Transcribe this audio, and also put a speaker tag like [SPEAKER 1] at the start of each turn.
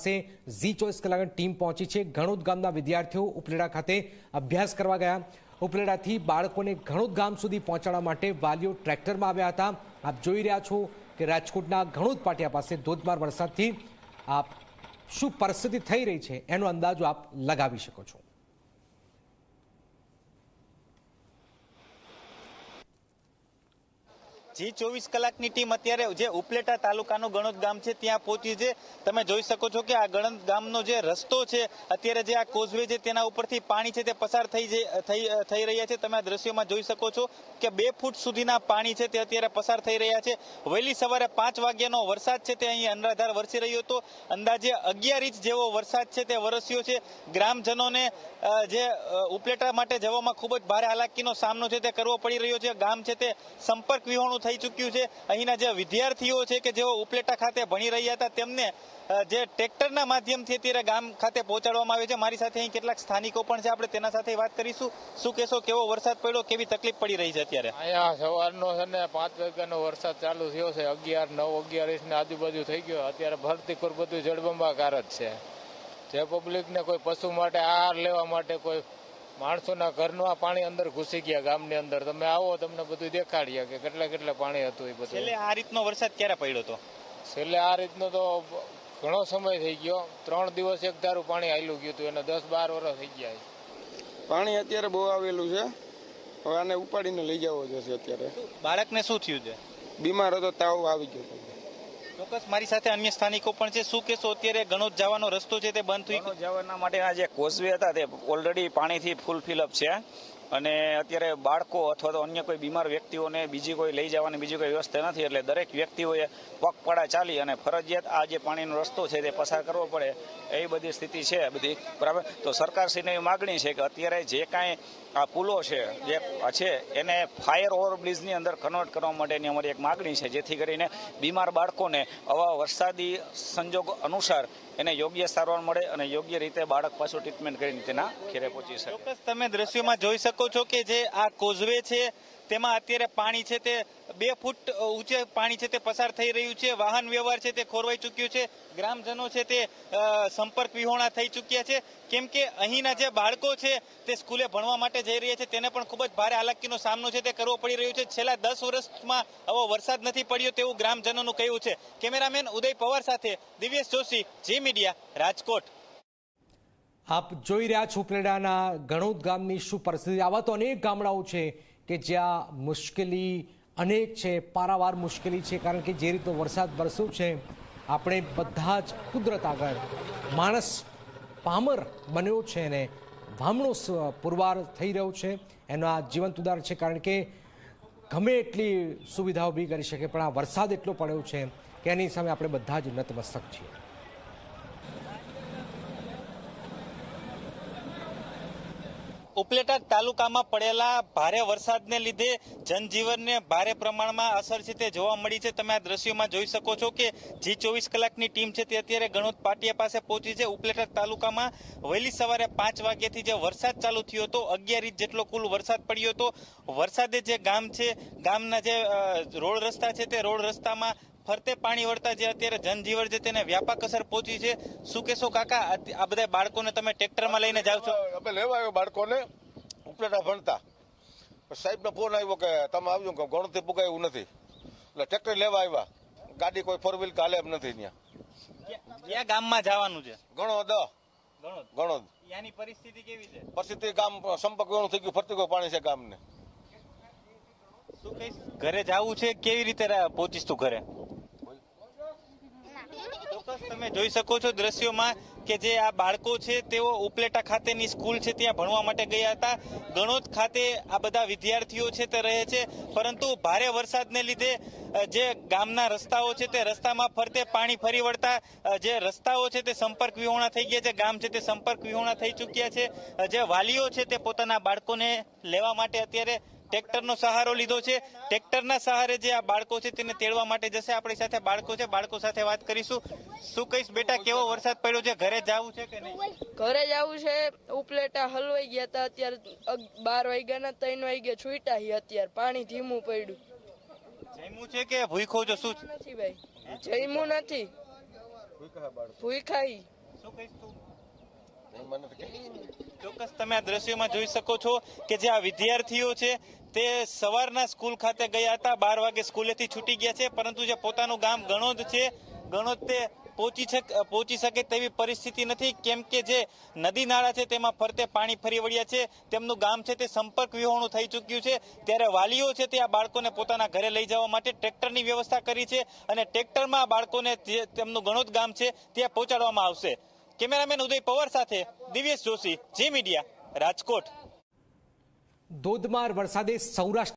[SPEAKER 1] ઝી 24 કલાકની ટીમ પહોંચી છે। ઘણોદ ગામના વિદ્યાર્થીઓ ઉપલેટા ખાતે અભ્યાસ કરવા ગયા। ઉપલેટાથી બાળકોને ઘણોદ ગામ સુધી પહોંચાડવા માટે વાલીઓ ટ્રેક્ટરમાં આવ્યા હતા। આપ જોઈ રહ્યા છો કે રાજકોટના ઘણોદ પાટિયા પાસે ધોધમાર વરસાદથી શું પરિસ્થિતિ થઈ રહી છે એનો અંદાજો આપ લગાવી શકો છો।
[SPEAKER 2] જી 24 કલાકની ટીમ અત્યારે જે ઉપલેટા તાલુકાનું ગણોદ ગામ છે ત્યાં પહોંચી છે। તમે જોઈ શકો છો કે આ ગણોદ ગામનો જે રસ્તો છે અત્યારે જે આ કોઝવે છે તેના ઉપરથી પાણી છે તે પસાર થઈ રહ્યા છે। તમે આ દ્રશ્યોમાં જોઈ શકો છો કે 2 ફૂટ સુધીના પાણી છે તે અત્યારે પસાર થઈ રહ્યા છે। વહેલી સવારે 5 વાગ્યાનો વરસાદ છે તે અહીં અનરાધાર વરસી રહ્યો હતો। અંદાજે 11 ઇંચ જેવો વરસાદ છે તે વરસ્યો છે। ગ્રામજનોને જે ઉપલેટા માટે જવામાં ખૂબ જ ભારે હાલાકીનો સામનો છે તે કરવો પડી રહ્યો છે। ગામ છે તે સંપર્ક વિહોણું થઈ ચૂક્યું છે। અહીંના જે વિદ્યાર્થીઓ છે કે જેઓ ઉપલેટા ખાતે ભણી રહ્યા હતા તેમને જે ટ્રેક્ટરના માધ્યમથી અત્યારે ગામ ખાતે પહોંચાડવામાં આવે છે। મારી સાથે અહીં કેટલાક સ્થાનિકો પણ છે, આપણે તેના સાથે વાત કરીશું। શું કહેશો, કેવો વરસાદ પડ્યો, કેવી તકલીફ પડી રહી છે અત્યારે?
[SPEAKER 3] અહીંયા સવારનો છે ને 5 વાગ્યાનો વરસાદ ચાલુ થયો છે। 11 ઇંચ ની આજુબાજુ થઈ ગયો। અત્યારે ભરતી પર બધું જળબંબાકાર જ છે। જે પબ્લિકને કોઈ પશુ માટે આહાર લેવા માટે કોઈ માણસોના ઘરનું આ પાણી અંદર ઘૂસી ગયા ગામની અંદર। તમે આવો તમને બધું દેખાડીએ કે કેટલા પાણી હતું એ બધું।
[SPEAKER 2] છેલ્લે આ રીતનો વરસાદ ક્યારે પડ્યો હતો?
[SPEAKER 3] છેલ્લે આ રીતનો તો ઘણો સમય થઈ ગયો। 3 દિવસ એક ધારું પાણી હાલ્યું ગયું હતું, એને 10-12 વર્ષ થઈ ગયા।
[SPEAKER 4] પાણી અત્યારે બહુ આવેલું છે, હવે આને ઉપાડીને લઈ જવો જશે। અત્યારે
[SPEAKER 2] બાળકને શું થયું છે?
[SPEAKER 4] બીમાર હતો, તાવ આવી ગયો હતો।
[SPEAKER 2] ચોક્કસ મારી સાથે અન્ય સ્થાનિકો પણ છે। શું કહેશો, અત્યારે ગણોદ જવાનો રસ્તો છે તે બંધ થઈ ગયો?
[SPEAKER 5] જવાના માટેના જે કોઝવે હતા તે ઓલરેડી પાણીથી ફૂલ ફિલઅપ છે અને અત્યારે બાળકો અથવા તો અન્ય કોઈ બીમાર વ્યક્તિઓને બીજી કોઈ લઈ જવાની બીજી કોઈ વ્યવસ્થા નથી, એટલે દરેક વ્યક્તિઓએ પગપાળા ચાલી અને ફરજિયાત આ જે પાણીનો રસ્તો છે તે પસાર કરવો પડે એવી બધી સ્થિતિ છે બધી, બરાબર। તો સરકારશ્રીને એવી માગણી છે કે અત્યારે જે કાંઈ આ પુલો છે જે છે એને ફાયર ઓવરબ્રિજની અંદર કન્વર્ટ કરવા માટેની અમારી એક માગણી છે, જેથી કરીને બીમાર બાળકોને આવા વરસાદી સંજોગો અનુસાર એને યોગ્ય સારવાર મળે અને યોગ્ય રીતે બાળક પાછું ટ્રીટમેન્ટ કરીને તેના ઘેરે પહોંચી શકે।
[SPEAKER 2] ચોક્કસ તમે દ્રશ્યોમાં જોઈ શકો છો કે જે આ કોઝવે છે તેમાં અત્યારે પાણી છે તે 2 ફૂટ ઊંચે પાણી છે તે પસાર થઈ રહ્યું છે। વાહન વ્યવહાર છે તે ખોરવાઈ ચૂક્યું છે। ગ્રામજનો છે તે સંપર્ક વિહોણા થઈ ચૂક્યા છે, કેમ કે અહીંના જે બાળકો છે તે સ્કૂલે ભણવા માટે જઈ રહ્યા છે તેને પણ ખૂબ જ ભારે હાલાકીનો સામનો છે તે કરવો પડી રહ્યો છે। છેલ્લા 10 વર્ષમાં આવો વરસાદ નથી પડ્યો તેવું ગ્રામજનોનું કહેવું છે। કેમેરામેન ઉદય પવાર સાથે દિવ્યેશ જોશી, જી મીડિયા, રાજકોટ।
[SPEAKER 1] આપ જોઈ રહ્યા છો ઉપલેટાના ગણોદ ગામની શું પરિસ્થિતિ। આવા તો અનેક ગામડાઓ છે કે જ્યાં મુશ્કેલી અનેક છે, પારાવાર મુશ્કેલી છે, કારણ કે જે રીતનો વરસાદ વરસ્યો છે આપણે બધા જ કુદરત આગળ માણસ પામર બન્યો છે અને વામણો પુરવાર થઈ રહ્યો છે એનો આ જીવંત ઉદાહરણ છે, કારણ કે ગમે એટલી સુવિધાઓ બી કરી શકે પણ આ વરસાદ એટલો પડ્યો છે કે એની સામે આપણે બધા જ નતમસ્તક છીએ।
[SPEAKER 2] ઉપલેટા તાલુકામાં પડેલા ભારે વરસાદને લીધે જનજીવનને ભારે પ્રમાણમાં અસર છે તે જોવા મળી છે। તમે આ દ્રશ્યોમાં જોઈ શકો છો કે જી 24 કલાકની ટીમ છે તે અત્યારે ગણોદ પાટિયા પાસે પહોંચી છે। ઉપલેટા તાલુકામાં વહેલી સવારે 5 વાગ્યાથી જે વરસાદ ચાલુ થયો હતો 11 ઇંચ જેટલો કુલ વરસાદ પડ્યો હતો। વરસાદે જે ગામ છે, ગામના જે રોડ રસ્તા છે તે રોડ રસ્તામાં ફરતે પાણી વળતા જે અત્યારે જનજીવન છે તેને વ્યાપક અસર પહોંચી છે। શું કહેશો કાકા, આ બધા બાળકોને તમે ટ્રેક્ટરમાં લઈને જાવ છો?
[SPEAKER 6] અમે લેવા આવ્યો બાળકોને ઉપલેટા ભણતા, સાહેબનો ફોન આવ્યો કે તમે આવજો, ગણોદથી પુગાયું નથી એટલે ટ્રેક્ટર લેવા આવ્યા। ગાડી કોઈ 4 વ્હીલ હાલે એમ નથી।
[SPEAKER 2] ક્યાં ગામમાં જવાનું છે?
[SPEAKER 6] ગણોદ।
[SPEAKER 2] ત્યાંની પરિસ્થિતિ કેવી છે?
[SPEAKER 6] પરિસ્થિતિ ગામ સંપર્ક વેણું થઈ ગયું, ફરતી કોઈ પાણી છે ગામને।
[SPEAKER 2] શું કહીશ, ઘરે જવું છે, કેવી રીતે પહોંચીશ તું ઘરે? ચોક્કસ તમે જોઈ શકો છો દ્રશ્યોમાં કે જે આ બાળકો છે તેઓ ઉપલેટા ખાતેની સ્કૂલ છે ત્યાં ભણવા માટે ગયા હતા। ગણોદ ખાતે આ બધા વિદ્યાર્થીઓ છે તે રહે છે, પરંતુ ભારે વરસાદને લીધે જે ગામના રસ્તાઓ છે તે રસ્તામાં ફરતે પાણી ફરી વળતા જે રસ્તાઓ છે તે સંપર્ક વિહોણા થઈ ગયા છે। ગામ છે તે સંપર્ક વિહોણા થઈ ચૂક્યા છે। જે વાલીઓ છે તે પોતાના બાળકોને લેવા માટે અત્યારે ટ્રેક્ટરનો સહારો લીધો છે। ટ્રેક્ટરના સહારે જે આ બાળકો છે તેને તેડવા માટે જશે। આપણી સાથે બાળકો છે, બાળકો સાથે વાત કરીશું। શું કહીશ બેટા, કેવો વરસાદ પડ્યો છે, ઘરે જવું છે કે નહીં?
[SPEAKER 7] ઘરે જવું છે। ઉપલેટા હલવાઈ ગયા હતા, અત્યારે 12 વાગ્યાના 3 વાગ્યા છૂટા છે। અત્યારે પાણી ધીમું પડ્યું।
[SPEAKER 2] જમ્યું છે કે ભૂખ્યો છો? શું
[SPEAKER 7] નથી ભાઈ, જમ્યું નથી। ભૂખાઈ
[SPEAKER 2] શું કહીશ તું?
[SPEAKER 6] મને તો કે
[SPEAKER 2] ચોક્કસ તમે આ દ્રશ્યોમાં જોઈ શકો છો કે જે આ વિદ્યાર્થીઓ છે તે સવારના સ્કૂલ ખાતે ગયા હતા, 12 વાગે સ્કૂલેથી છૂટી ગયા છે, પરંતુ જે પોતાનું ગામ ગણોદ છે, ગણોદ તે પહોંચી શકે તેવી પરિસ્થિતિ નથી, કેમ કે જે નદી નાળા છે તેમાં ફરતે પાણી ફરી વળ્યા છે, તેમનું ગામ છે તે સંપર્ક વિહોણું થઈ ચૂક્યું છે. ત્યારે વાલીઓ છે તે આ બાળકોને પોતાના ઘરે લઈ જવા માટે ટ્રેક્ટરની વ્યવસ્થા કરી છે અને ટ્રેક્ટરમાં આ બાળકોને જે તેમનું ગણોદ ગામ છે ત્યાં પહોંચાડવામાં આવશે. કેમેરામેન ઉદય પવાર સાથે દિવ્યેશ જોશી, જી મીડિયા, રાજકોટ.
[SPEAKER 1] ધોધમાર વરસાદે સૌરાષ્ટ્ર